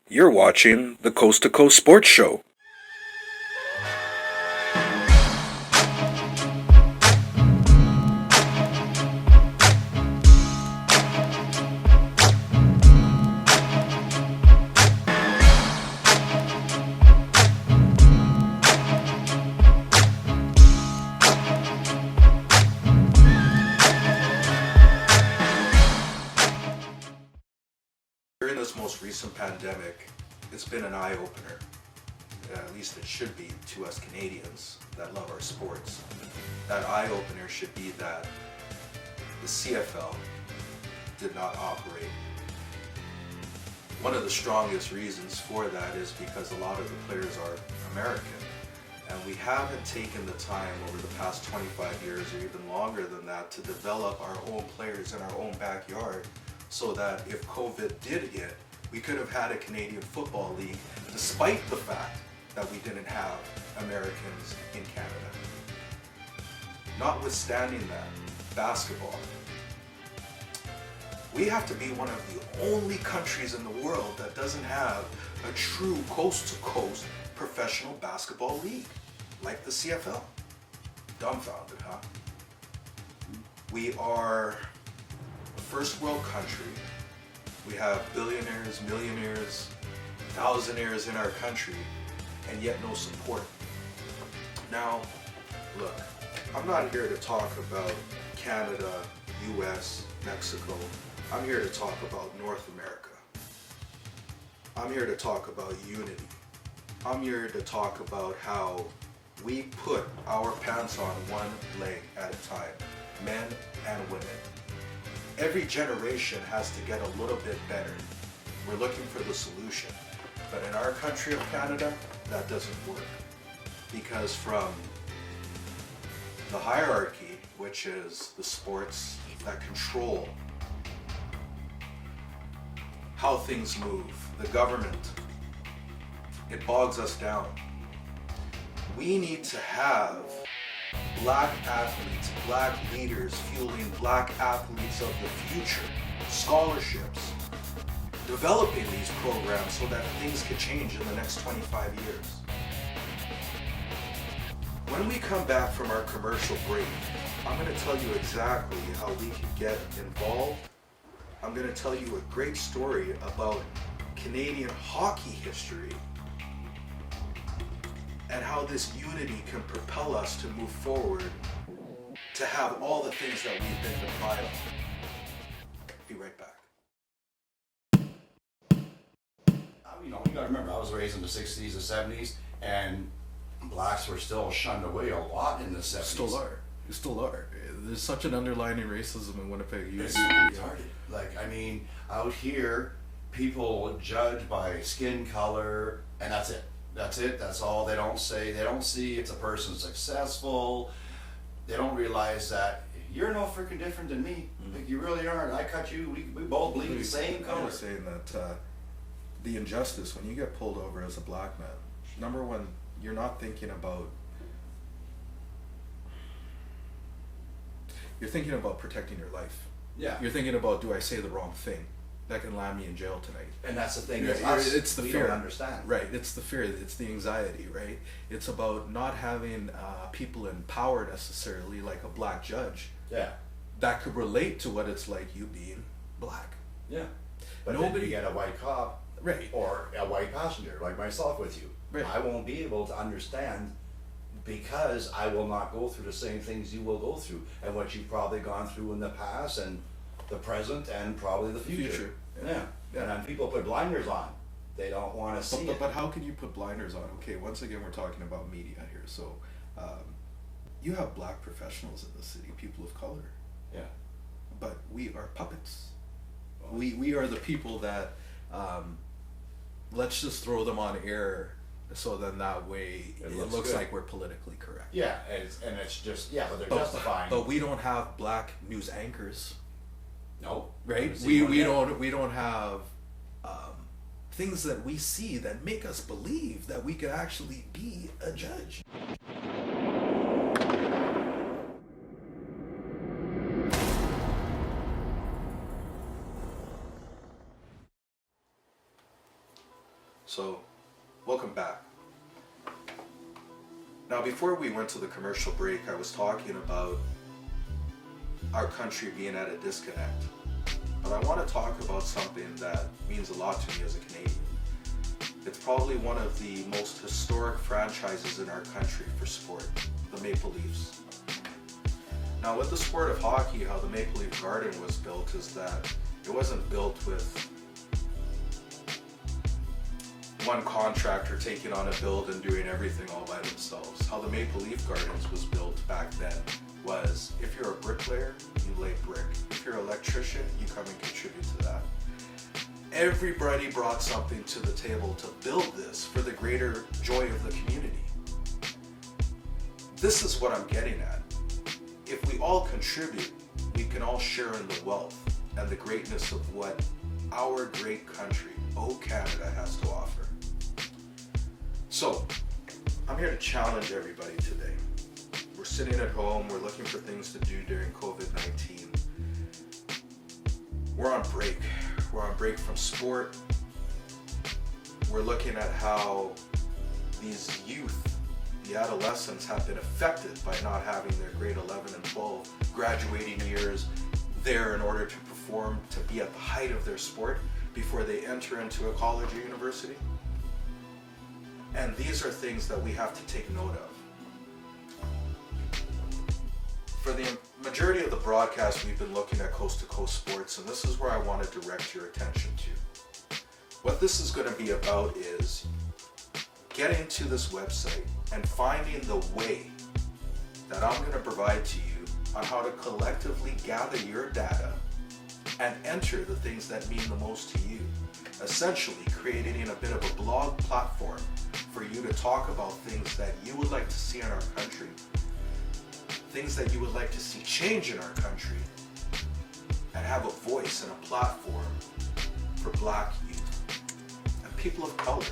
You're watching the Coast to Coast Sports Show. During this most recent pandemic, it's been an eye-opener, at least it should be to us Canadians that love our sports. That eye-opener should be that the CFL did not operate. One of the strongest reasons for that is because a lot of the players are American, and we haven't taken the time over the past 25 years or even longer than that to develop our own players in our own backyard, so that if COVID did hit, we could have had a Canadian Football League despite the fact that we didn't have Americans in Canada. Notwithstanding that, basketball. We have to be one of the only countries in the world that doesn't have a true coast-to-coast professional basketball league, like the CFL. Dumbfounded, huh? We are a first world country. We have billionaires, millionaires, thousandaires in our country, and yet no support. Now, look, I'm not here to talk about Canada, US, Mexico. I'm here to talk about North America. I'm here to talk about unity. I'm here to talk about how we put our pants on one leg at a time, men and women. Every generation has to get a little bit better. We're looking for the solution. But in our country of Canada, that doesn't work. Because from the hierarchy, which is the sports that control how things move, the government, it bogs us down. We need to have black athletes, black leaders fueling black athletes of the future, scholarships, developing these programs so that things could change in the next 25 years. When we come back from our commercial break, I'm going to tell you exactly how we can get involved. I'm going to tell you a great story about Canadian hockey history and how this unity can propel us to move forward, to have all the things that we've been deprived of. Be right back. You gotta remember, I was raised in the 60s and 70s, and blacks were still shunned away a lot in the 70s. Still are. There's such an underlying racism in Winnipeg. It's retarded. Like, I mean, out here, people judge by skin color, and that's it. That's all. They don't see if the person's successful. They don't realize that you're no freaking different than me. Like, you really aren't. I cut you. We both bleed the same color. I was saying that the injustice, when you get pulled over as a black man, number one, you're not thinking about, you're thinking about protecting your life. Yeah. You're thinking about, do I say the wrong thing that can land me in jail tonight? And that's the thing. It's the fear. Don't understand. Right. It's the fear. It's the anxiety. Right. It's about not having people in power necessarily, like a black judge. Yeah. That could relate to what it's like you being black. Yeah. But Nobody, then you get a white cop. Right. Or a white passenger like myself with you. Right. I won't be able to understand because I will not go through the same things you will go through and what you've probably gone through in the past and the present and probably the future. Yeah. And then people put blinders on. They don't want to see it. But how can you put blinders on? Okay, once again, we're talking about media here. So you have black professionals in the city, people of color. Yeah. But we are puppets. We are the people that let's just throw them on air, so then that way it looks like we're politically correct. Yeah, and it's just, but they're justifying. But we don't have black news anchors. No. Right? We don't have things that we see that make us believe that we could actually be a judge. Now, before we went to the commercial break, I was talking about our country being at a disconnect. But I want to talk about something that means a lot to me as a Canadian. It's probably one of the most historic franchises in our country for sport, the Maple Leafs. Now, with the sport of hockey, how the Maple Leaf Garden was built is that it wasn't built with one contractor taking on a build and doing everything all by themselves. How the Maple Leaf Gardens was built back then was, if you're a bricklayer, you lay brick. If you're an electrician, you come and contribute to that. Everybody brought something to the table to build this for the greater joy of the community. This is what I'm getting at. If we all contribute, we can all share in the wealth and the greatness of what our great country, O Canada, has to offer. So, I'm here to challenge everybody today. We're sitting at home, we're looking for things to do during COVID-19. We're on break. We're on break from sport. We're looking at how these youth, the adolescents, have been affected by not having their grade 11 and 12 graduating years there in order to perform, to be at the height of their sport before they enter into a college or university. And these are things that we have to take note of. For the majority of the broadcast, we've been looking at coast-to-coast sports, and this is where I want to direct your attention to. What this is going to be about is getting to this website and finding the way that I'm going to provide to you on how to collectively gather your data and enter the things that mean the most to you. Essentially creating a bit of a blog platform for you to talk about things that you would like to see in our country, things that you would like to see change in our country, and have a voice and a platform for Black youth and people of color.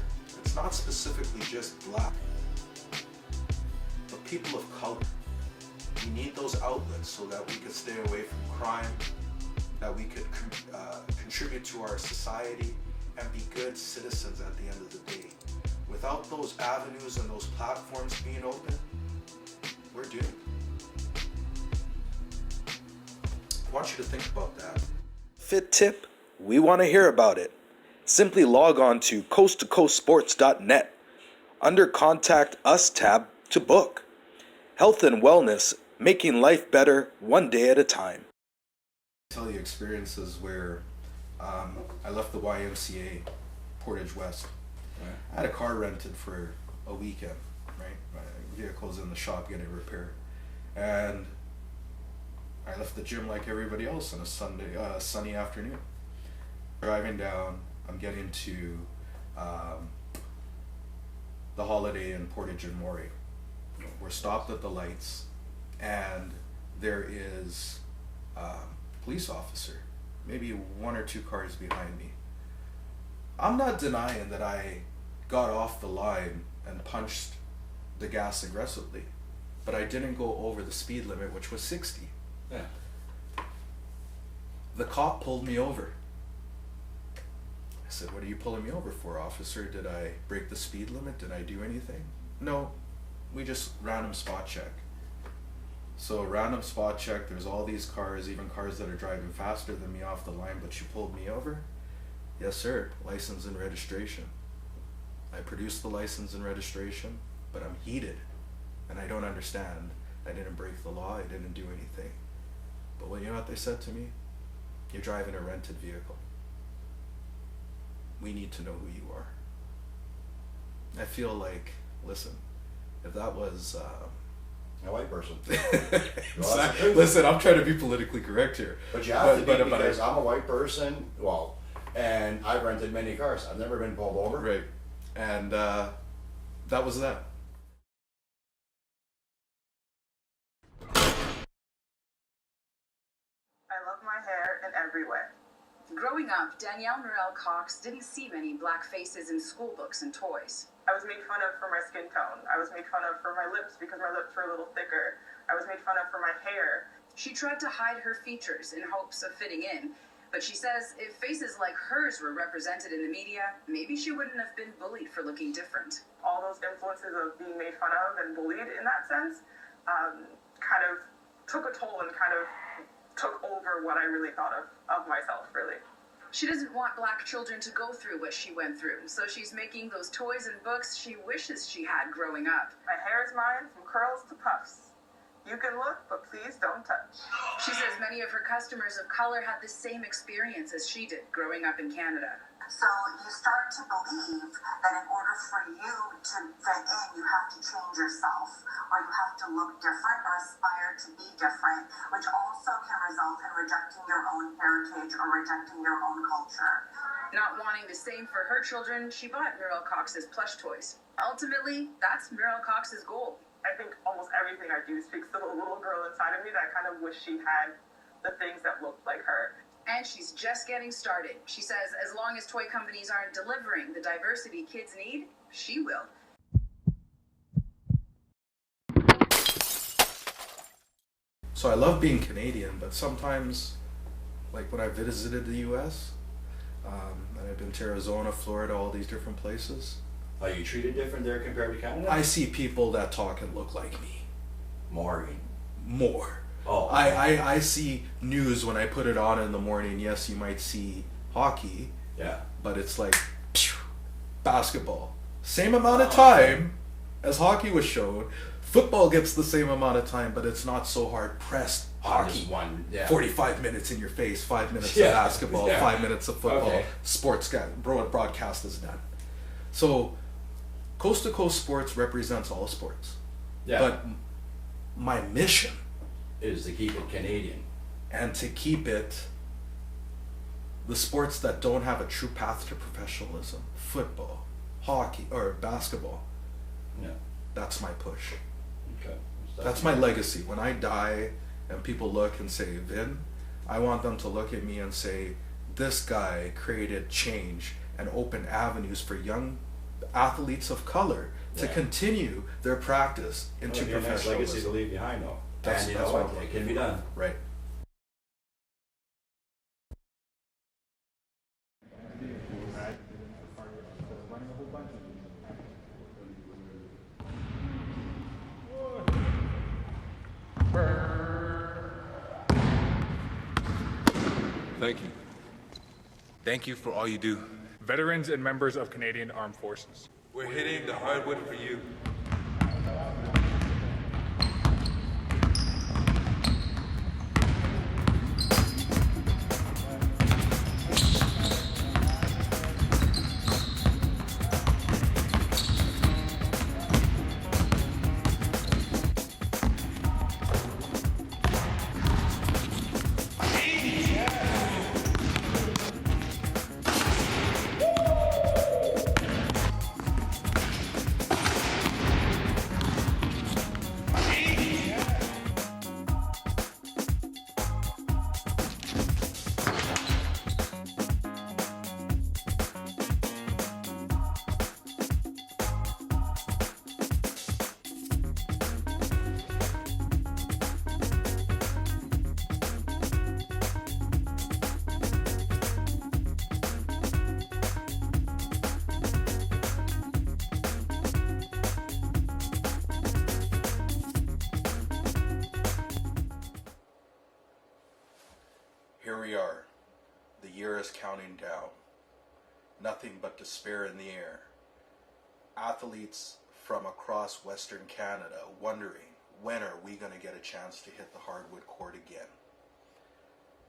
It's not specifically just Black, but people of color. We need those outlets so that we could stay away from crime, that we could contribute to our society and be good citizens at the end of the day. Without those avenues and those platforms being open, we're doomed. I want you to think about that. Fit tip, we want to hear about it. Simply log on to coasttocoastsports.net under Contact Us tab to book. Health and wellness, making life better one day at a time. Tell you experiences where I left the YMCA, Portage West. Right. I had a car rented for a weekend, right? My vehicle's in the shop getting repaired. And I left the gym like everybody else on a sunny afternoon. Driving down, I'm getting to the Holiday Inn Portage and Morey. We're stopped at the lights, and there is a police officer, maybe one or two cars behind me. I'm not denying that I got off the line and punched the gas aggressively, but I didn't go over the speed limit, which was 60. Yeah. The cop pulled me over. I said, "What are you pulling me over for, officer? Did I break the speed limit? Did I do anything?" "No, we just random spot check." So random spot check, there's all these cars, even cars that are driving faster than me off the line, but you pulled me over? "Yes, sir, license and registration." I produced the license and registration, but I'm heated and I don't understand. I didn't break the law, I didn't do anything. But well, you know what they said to me? "You're driving a rented vehicle. We need to know who you are." I feel like, listen, if that was A white person. Listen, I'm trying to be politically correct here. But you have to be, because I'm a white person, and I've rented many cars. I've never been pulled over. Right. And that was that. I love my hair in every way. Growing up, Danielle Norelle Cox didn't see many black faces in school books and toys. I was made fun of for my skin tone. I was made fun of for my lips because my lips were a little thicker. I was made fun of for my hair. She tried to hide her features in hopes of fitting in, but she says if faces like hers were represented in the media, maybe she wouldn't have been bullied for looking different. All those influences of being made fun of and bullied in that sense kind of took a toll and kind of took over what I really thought of myself, really. She doesn't want Black children to go through what she went through, so she's making those toys and books she wishes she had growing up. My hair is mine, from curls to puffs. You can look, but please don't touch. She says many of her customers of color had the same experience as she did growing up in Canada. So you start to believe that in order for you to fit in, you have to change yourself, or you have to look different or aspire to be different, which also can result in rejecting your own heritage or rejecting your own culture. Not wanting the same for her children, she bought Muriel Cox's plush toys. Ultimately, that's Muriel Cox's goal. I think almost everything I do speaks to the little girl inside of me that kind of wish she had the things that looked like her. And she's just getting started. She says as long as toy companies aren't delivering the diversity kids need, she will. So I love being Canadian, but sometimes, like when I visited the US, and I've been to Arizona, Florida, all these different places, Are you treated different there compared to Canada? I see people that talk and look like me. Morgan. More. Oh. I see news when I put it on in the morning. Yes, you might see hockey, Yeah. but it's like phew, basketball. Same amount of time as hockey was shown. Football gets the same amount of time, but it's not so hard pressed. Hockey, Just one. Yeah. 45 minutes in your face, 5 minutes Yeah, of basketball, yeah. 5 minutes of football. Okay. Sports broadcast is done. So, Coast to Coast Sports represents all sports. Yeah. But my mission Is to keep it Canadian. and to keep it the sports that don't have a true path to professionalism, football, hockey, or basketball. Yeah. That's my push. Okay. That's my legacy. When I die and people look and say, Vin, I want them to look at me and say, this guy created change and opened avenues for young athletes of color to Yeah. continue their practice into That'd be a nice professionalism. legacy to leave behind, though. That's- And you that's know what what? I'm It can be done. Right. Thank you. Thank you for all you do. Veterans and members of Canadian Armed Forces. We're hitting the hardwood for you. Here we are. The year is counting down. Nothing but despair in the air. Athletes from across Western Canada wondering, when are we going to get a chance to hit the hardwood court again?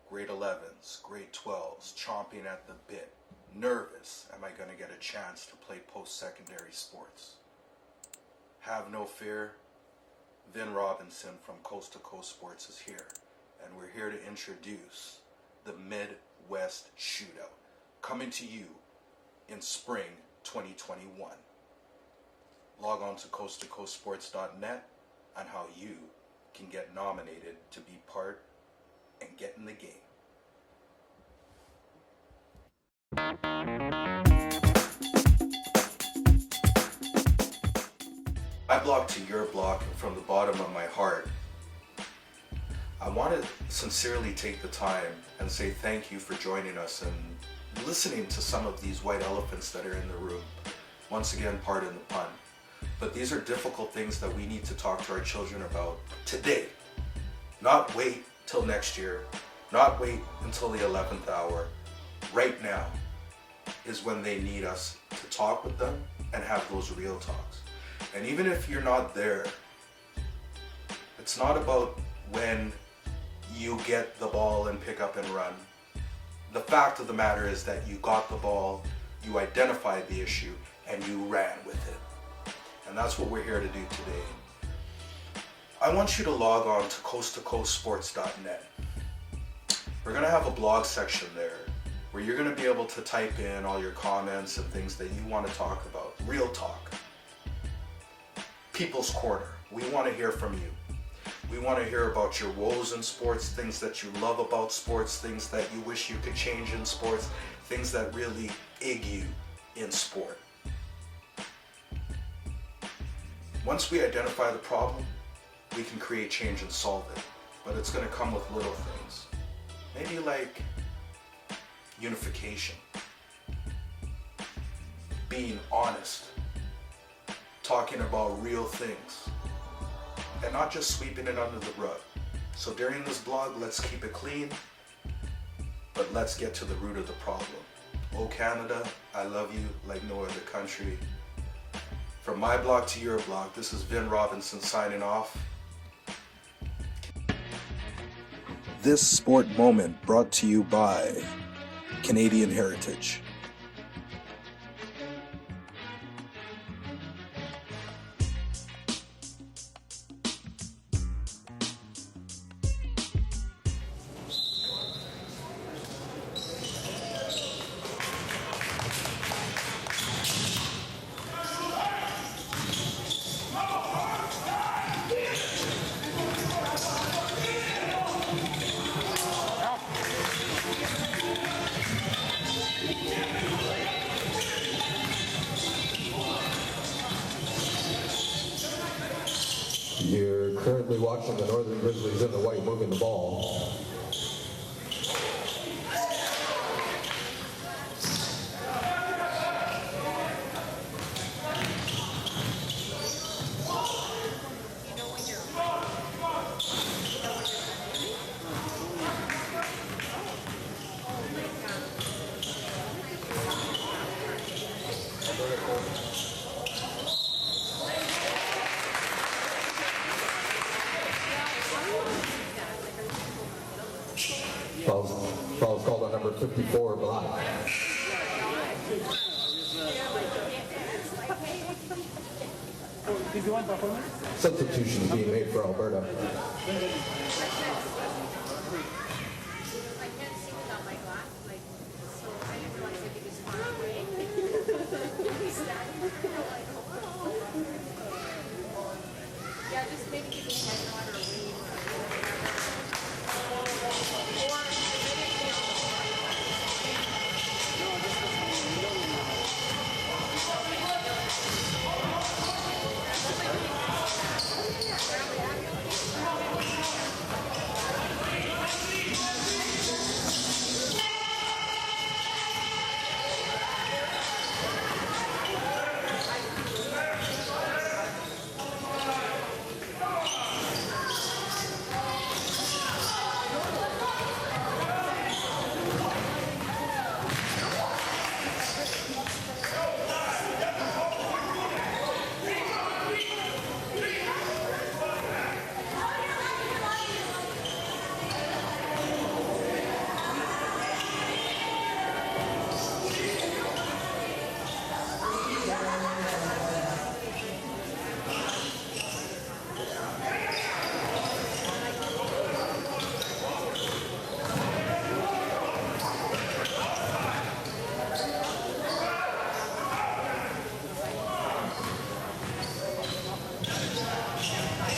Grade 11s, grade 12s, chomping at the bit. Nervous, am I going to get a chance to play post-secondary sports? Have no fear. Vin Robinson from Coast to Coast Sports is here, and we're here to introduce the Midwest Shootout, coming to you in spring 2021. Log on to coasttocoastsports.net on how you can get nominated to be part and get in the game. My block to your block, and from the bottom of my heart, I want to sincerely take the time and say thank you for joining us and listening to some of these white elephants that are in the room. Once again, pardon the pun. But these are difficult things that we need to talk to our children about today. Not wait till next year, not wait until the 11th hour. Right now is when they need us to talk with them and have those real talks. And even if you're not there, it's not about when you get the ball and pick up and run. The fact of the matter is that you got the ball, you identified the issue, and you ran with it. And that's what we're here to do today. I want you to log on to coasttocoastsports.net. We're going to have a blog section there where you're going to be able to type in all your comments and things that you want to talk about. Real talk. People's Corner. We want to hear from you. We want to hear about your woes in sports, things that you love about sports, things that you wish you could change in sports, things that really ache you in sport. Once we identify the problem, we can create change and solve it. But it's going to come with little things. Maybe like unification, being honest, talking about real things, and not just sweeping it under the rug. So during this blog, let's keep it clean, but let's get to the root of the problem. Oh Canada, I love you like no other country. From my blog to your blog, this is Vin Robinson signing off. This sport moment brought to you by Canadian Heritage. You're currently watching the Northern Grizzlies in the white moving the ball. Foul's called on number 54, Black. Substitution being made for Alberta.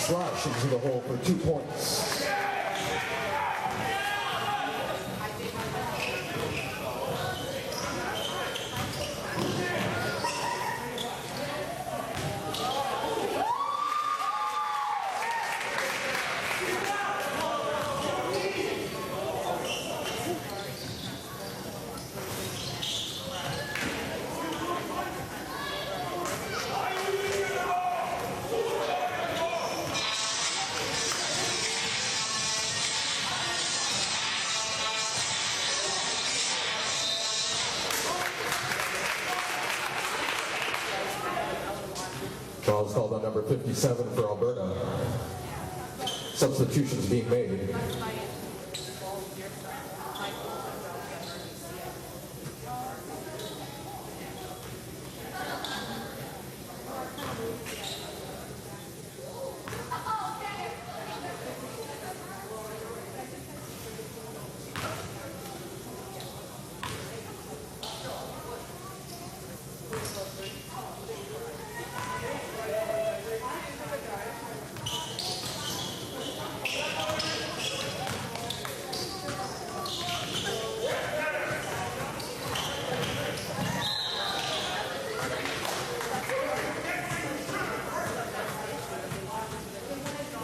Slash into the hole for 2 points. Foul is called on number 57 for Alberta. Substitutions being made.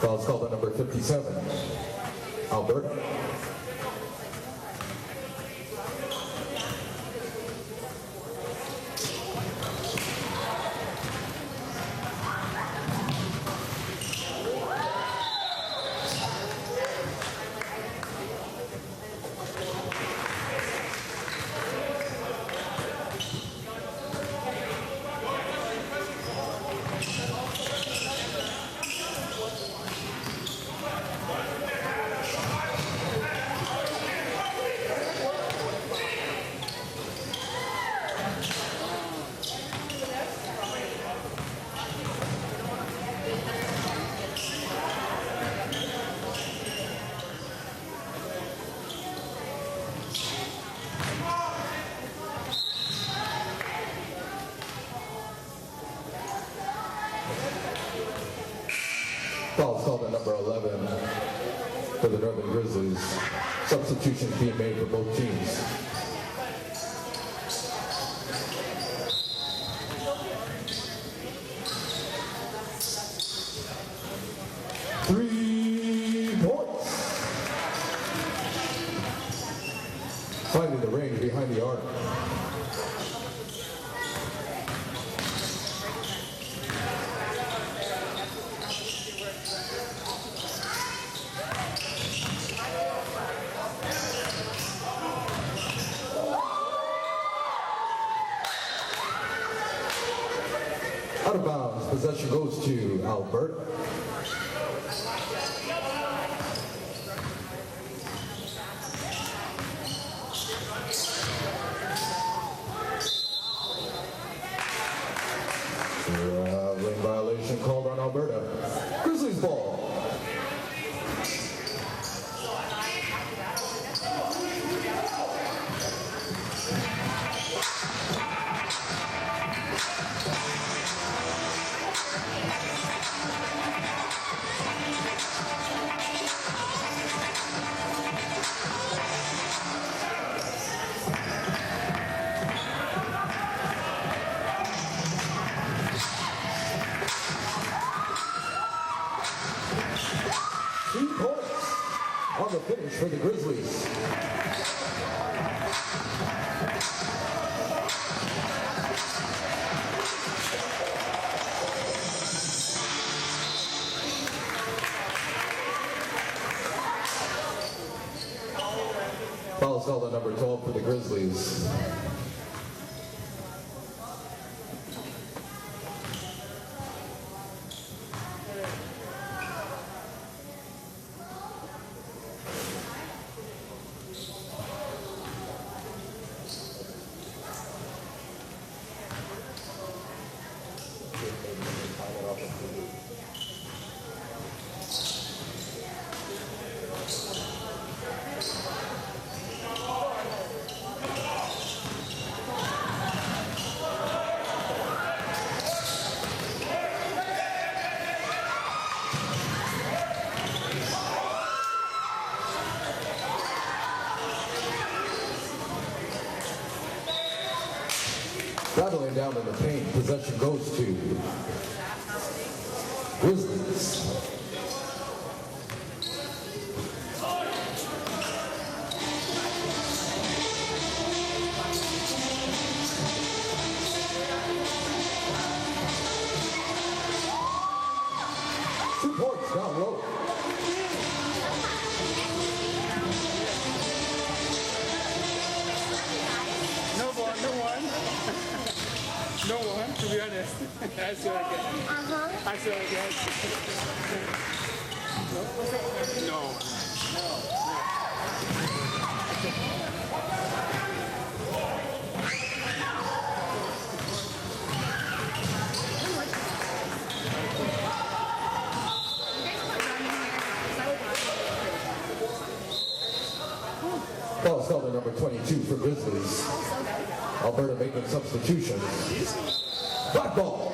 Foul is called on number 57, Alberta. Foul is called on number 11 for the Northern Grizzlies. Substitutions being made for both teams. Three points. Finding the range behind the arc. Out of bounds, possession goes to Alberta. Lane violation called on Alberta. Grizzlies ball. On the finish for the Grizzlies. Foul is called on number 12 for the Grizzlies. Battling down in the paint, possession goes to Grizzlies. 2 points down low. No one, to be honest. That's really good. That's really good. No. Ball Cellar number 22 for Grizzlies. Alberta making substitutions. Black ball.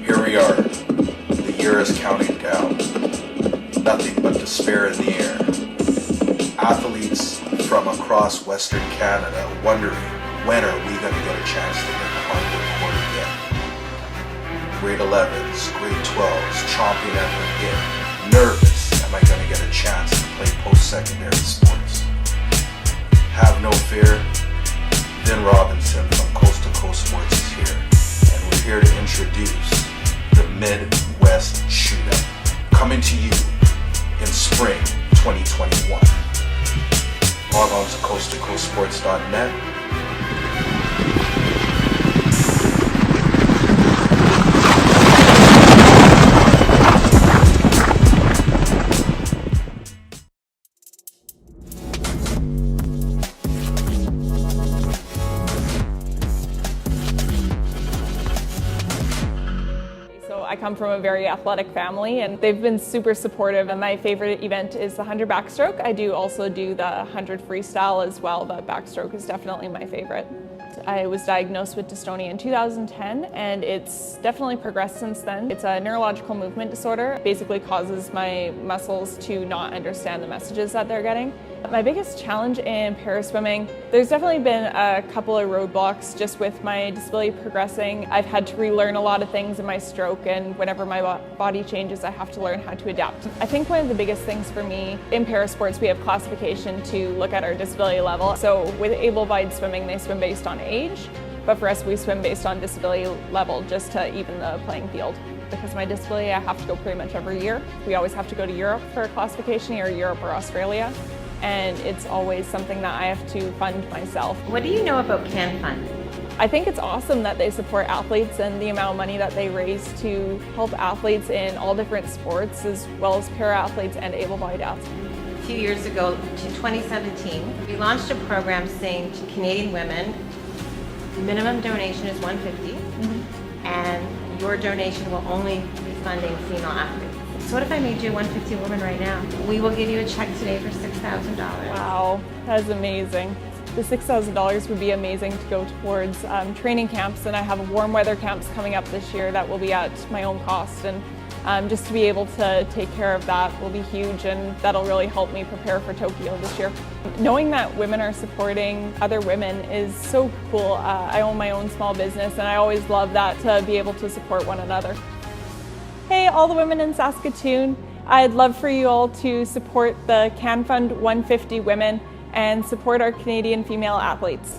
Here we are. The year is counting down. Nothing but despair in the air. Athletes from across Western Canada wondering when are we going to get a chance to hit the hardwood court again. Grade 11s, grade 12s, chomping at the bit. Nervous, am I going to get a chance to play post-secondary sports? Have no fear. Vin Robinson from Coast to Coast Sports is here, and we're here to introduce the Midwest Shootout, coming to you in spring 2021. Log on to coasttocoastsports.net. I come from a very athletic family and they've been super supportive, and my favorite event is the 100 backstroke. I do also do the 100 freestyle as well, but backstroke is definitely my favorite. I was diagnosed with dystonia in 2010 and it's definitely progressed since then. It's a neurological movement disorder. It basically causes my muscles to not understand the messages that they're getting. My biggest challenge in paraswimming, there's definitely been a couple of roadblocks just with my disability progressing. I've had to relearn a lot of things in my stroke, and whenever my body changes, I have to learn how to adapt. I think one of the biggest things for me in parasports, we have classification to look at our disability level. So with able-bodied swimming, they swim based on age, but for us, we swim based on disability level just to even the playing field. Because of my disability, I have to go pretty much every year. We always have to go to Europe for a classification, either Europe or Australia. And it's always something that I have to fund myself. What do you know about CanFund? I think it's awesome that they support athletes and the amount of money that they raise to help athletes in all different sports, as well as para-athletes and able-bodied athletes. A few years ago, to 2017, we launched a program saying to Canadian women, the minimum donation is $150, and your donation will only be funding female athletes. So what if I made you a 150 woman right now? We will give you a check today for $6,000. Wow, that is amazing. The $6,000 would be amazing to go towards training camps, and I have warm weather camps coming up this year that will be at my own cost, and just to be able to take care of that will be huge, and that'll really help me prepare for Tokyo this year. Knowing that women are supporting other women is so cool. I own my own small business, and I always love that, to be able to support one another. Hey, all the women in Saskatoon, I'd love for you all to support the CanFund 150 Women and support our Canadian female athletes.